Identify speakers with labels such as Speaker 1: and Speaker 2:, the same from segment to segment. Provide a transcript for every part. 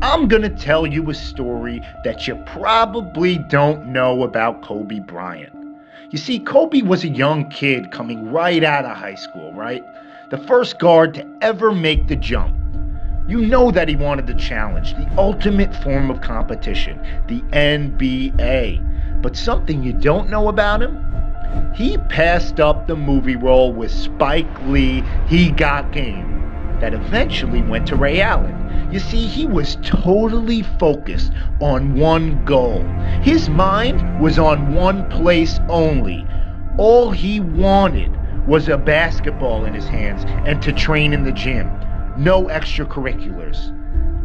Speaker 1: I'm gonna tell you a story that you probably don't know about Kobe Bryant. You see, Kobe was a young kid coming right out of high school, right? The first guard to ever make the jump. You know that he wanted the challenge, the ultimate form of competition, the NBA. But something you don't know about him? He passed up the movie role with Spike Lee, He Got Game, that eventually went to Ray Allen. You see, he was totally focused on one goal. His mind was on one place only. All he wanted was a basketball in his hands and to train in the gym. No extracurriculars.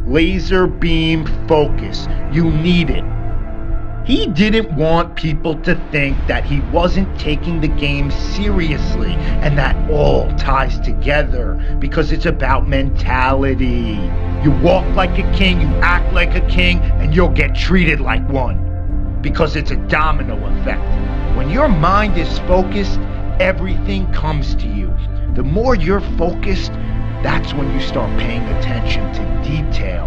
Speaker 1: Laser beam focus. You need it. He didn't want people to think that he wasn't taking the game seriously, and that all ties together because it's about mentality. You walk like a king, you act like a king, and you'll get treated like one because it's a domino effect. When your mind is focused, everything comes to you. The more you're focused, that's when you start paying attention to detail.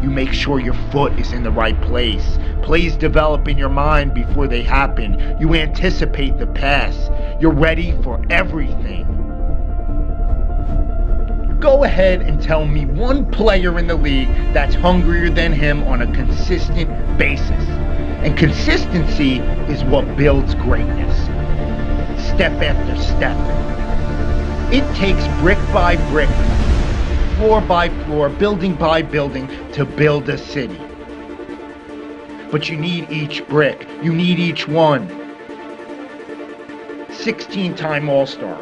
Speaker 1: You make sure your foot is in the right place. Plays develop in your mind before they happen. You anticipate the pass. You're ready for everything. Go ahead and tell me one player in the league that's hungrier than him on a consistent basis. And consistency is what builds greatness. Step after step. It takes brick by brick, floor by floor, building by building to build a city. But you need each brick. You need each one. 16-time All-Star,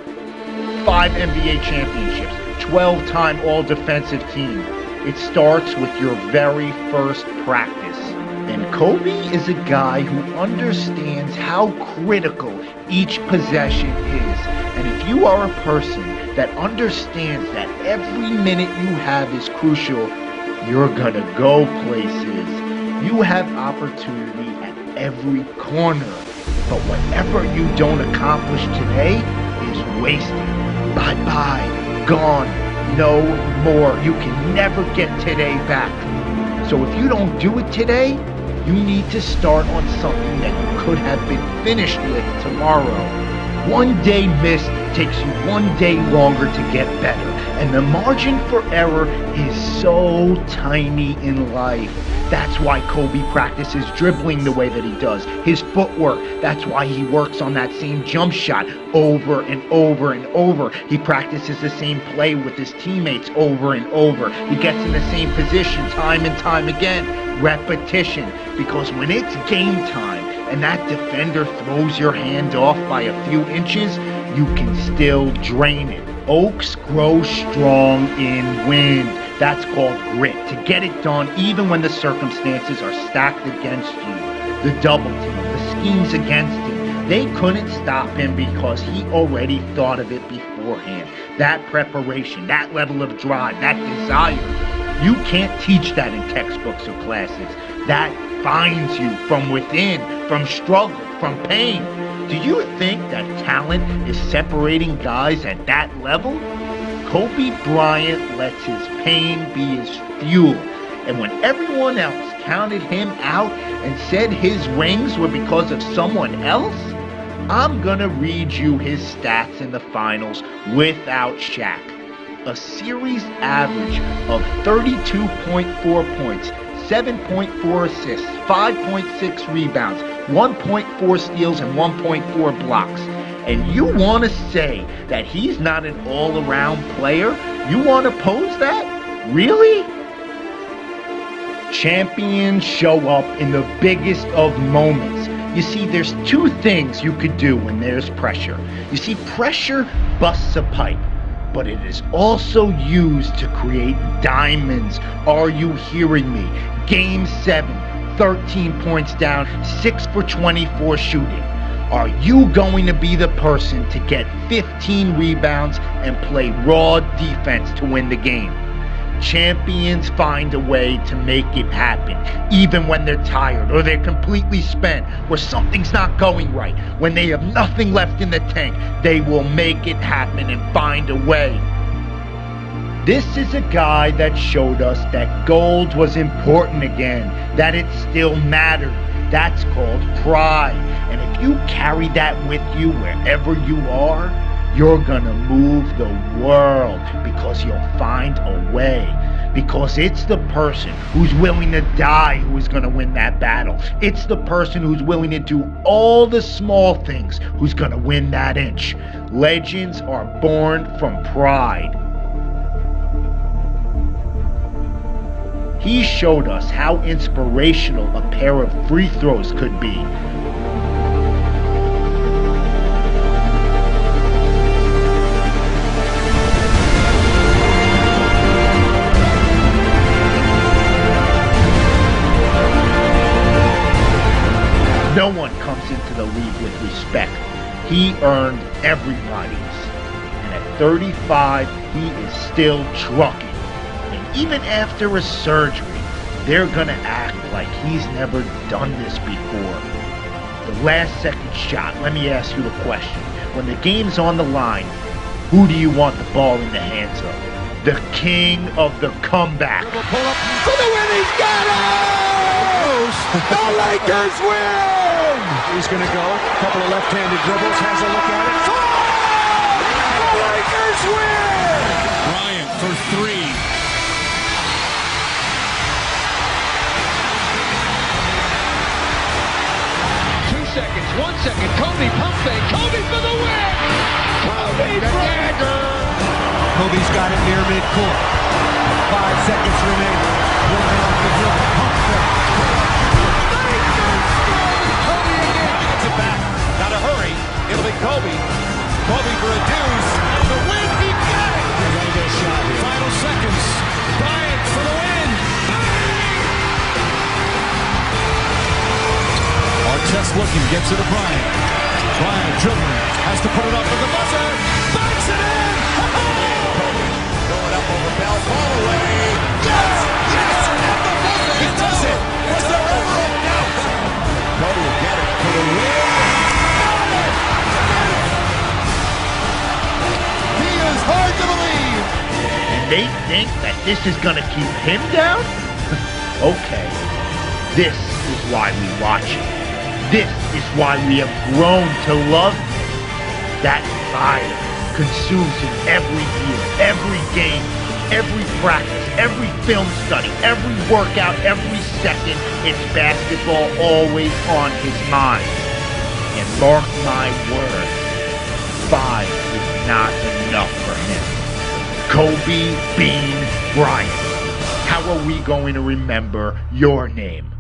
Speaker 1: 5 NBA championships, 12-time All-Defensive Team. It starts with your very first practice. And Kobe is a guy who understands how critical each possession is. And if you are a person that understands that every minute you have is crucial, you're gonna go places. You have opportunity at every corner. But whatever you don't accomplish today is wasted. Bye-bye. Gone. No more. You can never get today back. So if you don't do it today, you need to start on something that you could have been finished with tomorrow. One day missed takes you one day longer to get better. And the margin for error is so tiny in life. That's why Kobe practices dribbling the way that he does. His footwork, that's why he works on that same jump shot over and over and over. He practices the same play with his teammates over and over. He gets in the same position time and time again. Repetition. Because when it's game time and that defender throws your hand off by a few inches, you can still drain it. Oaks grow strong in wind. That's called grit. To get it done even when the circumstances are stacked against you. The double team, the schemes against him, they couldn't stop him because he already thought of it beforehand. That preparation, that level of drive, that desire, you can't teach that in textbooks or classes. That finds you from within, from struggle, from pain. Do you think that talent is separating guys at that level? Kobe Bryant lets his pain be his fuel. And when everyone else counted him out and said his rings were because of someone else, I'm gonna read you his stats in the finals without Shaq. A series average of 32.4 points, 7.4 assists, 5.6 rebounds, 1.4 steals, and 1.4 blocks. And you want to say that he's not an all-around player? You want to pose that? Really? Champions show up in the biggest of moments. You see, there's two things you could do when there's pressure. You see, pressure busts a pipe, but it is also used to create diamonds. Are you hearing me? Game 7, 13 points down, 6 for 24 shooting. Are you going to be the person to get 15 rebounds and play raw defense to win the game? Champions find a way to make it happen, even when they're tired or they're completely spent or something's not going right. When they have nothing left in the tank, they will make it happen and find a way. This is a guy that showed us that gold was important again, that it still mattered. That's called pride. And if you carry that with you wherever you are, you're gonna move the world because you'll find a way. Because it's the person who's willing to die who is gonna win that battle. It's the person who's willing to do all the small things who's gonna win that inch. Legends are born from pride. He showed us how inspirational a pair of free throws could be. No one comes into the league with respect. He earned everybody's. And at 35, he is still trucking. And even after a surgery, they're gonna act like he's never done this before. The last second shot, let me ask you a question. When the game's on the line, who do you want the ball in the hands of? The king of the comeback.
Speaker 2: Pull up for the win, he's got it! The Lakers win! He's gonna go, a couple of left-handed dribbles, has a look at it. The Lakers win!
Speaker 3: Bryant for three.
Speaker 2: 2 seconds, 1 second, Kobe pump fake, Kobe for the win! Kobe Bryant!
Speaker 3: Kobe's got it near midcourt. 5 seconds remaining. Bryant off the dribble, pump fake.
Speaker 2: Kobe again! Gets it back, gotta hurry, it'll be Kobe. Kobe for a deuce, the win, he got it!
Speaker 3: They're gonna get a shot here.
Speaker 2: Final seconds, Bryant for the win!
Speaker 3: Artest looking, gets it to Bryant. Bryant dribbling, has to put it up with the buzzer. Banks it in!
Speaker 2: Going up over Bell, ball away. Yes! Yes! At the buzzer! He does it! Was there ever a doubt? Kobe will get it for the win. He is hard to believe.
Speaker 1: And they think that this is gonna keep him down? Okay. This is why we watch it. This is why we have grown to love him. That fire consumes him every year, every game, every practice, every film study, every workout, every second. It's basketball always on his mind. And mark my words, 5 is not enough for him. Kobe Bean Bryant. How are we going to remember your name?